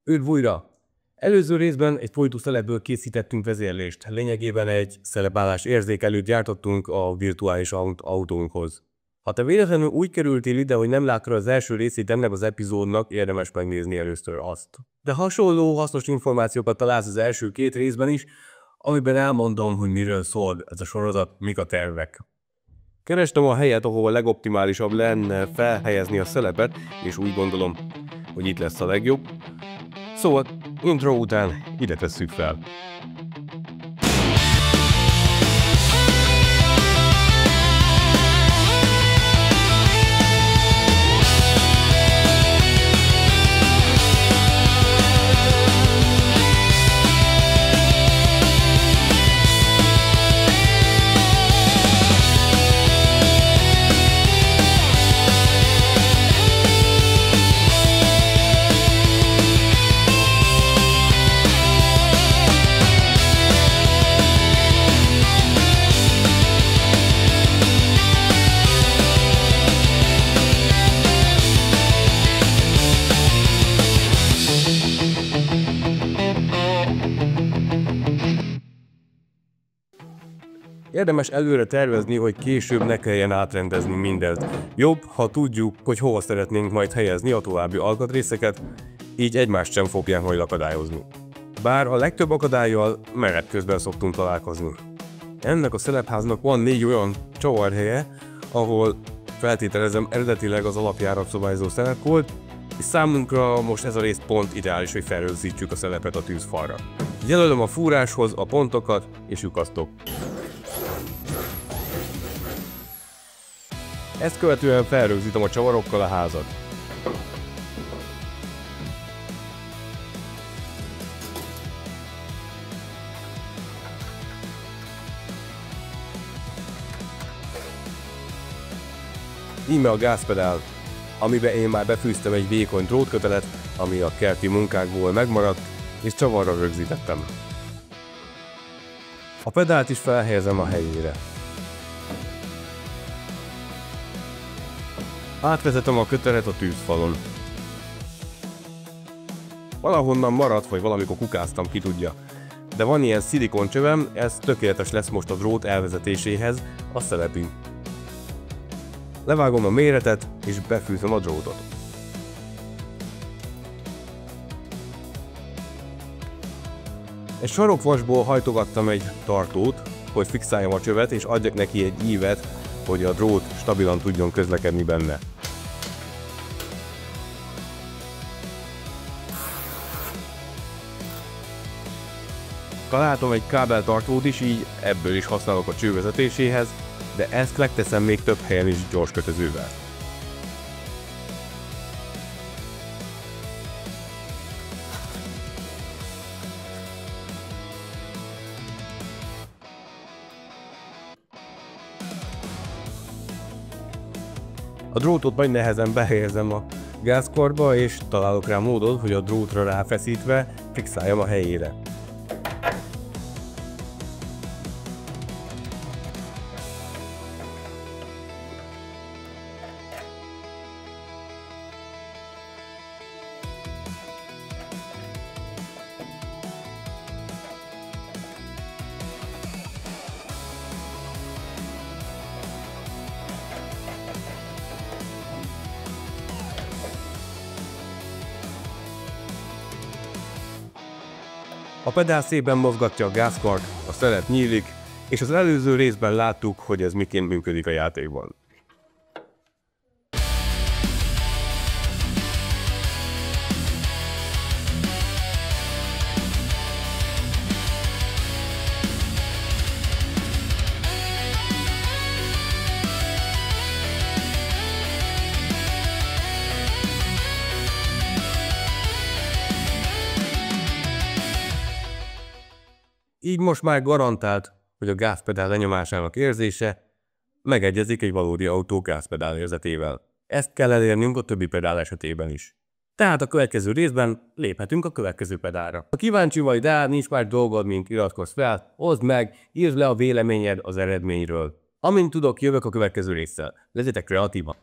Üdv újra! Előző részben egy folytó szelepből készítettünk vezérlést. Lényegében egy szelepállás érzékelőt gyártottunk a virtuális autónkhoz. Ha te véletlenül úgy kerültél ide, hogy nem láttad az első részét ennek az epizódnak, érdemes megnézni először azt. De hasonló hasznos információkat találsz az első két részben is, amiben elmondom, hogy miről szól ez a sorozat, mik a tervek. Kerestem a helyet, ahol a legoptimálisabb lenne felhelyezni a szelepet, és úgy gondolom, hogy itt lesz a legjobb. Szóval intro után ide tesszük fel. Érdemes előre tervezni, hogy később ne kelljen átrendezni mindent. Jobb, ha tudjuk, hogy hova szeretnénk majd helyezni a további alkatrészeket, így egymást sem fogják majd akadályozni. Bár a legtöbb akadályjal menet közben szoktunk találkozni. Ennek a szelepháznak van 4 olyan csavarhelye, ahol feltételezem eredetileg az alapjárat szabályozó szelep volt, és számunkra most ez a rész pont ideális, hogy felrögzítsük a szelepet a tűzfalra. Jelölöm a fúráshoz a pontokat és lyukasztok. Ezt követően felrögzítem a csavarokkal a házat. Íme a gázpedál, amiben én már befűztem egy vékony drótkötelet, ami a kerti munkákból megmaradt, és csavarra rögzítettem. A pedált is felhelyezem a helyére. Átvezetem a kötelet a tűzfalon. Valahonnan maradt, vagy valamikor kukáztam, ki tudja. De van ilyen szilikoncsövem, ez tökéletes lesz most a drót elvezetéséhez a szelepig. Levágom a méretet, és befűzöm a drótot. Egy sarokvasból hajtogattam egy tartót, hogy fixáljam a csövet, és adjak neki egy ívet, hogy a drót stabilan tudjon közlekedni benne. Találtam egy kábeltartót is, így ebből is használok a cső vezetéséhez, de ezt megteszem még több helyen is gyors kötözővel. A drótot nagy nehezen behelyezem a gázkorba, és találok rá módot, hogy a drótra ráfeszítve fixáljam a helyére. A pedál szépen mozgatja a gázkart, a szelep nyílik, és az előző részben láttuk, hogy ez miként működik a játékban. Így most már garantált, hogy a gázpedál lenyomásának érzése megegyezik egy valódi autó gázpedál érzetével. Ezt kell elérnünk a többi pedál esetében is. Tehát a következő részben léphetünk a következő pedálra. Ha kíváncsi vagy, de nincs más dolgod, mint iratkozz fel, oszd meg, írd le a véleményed az eredményről. Amint tudok, jövök a következő résszel. Legyetek kreatívan!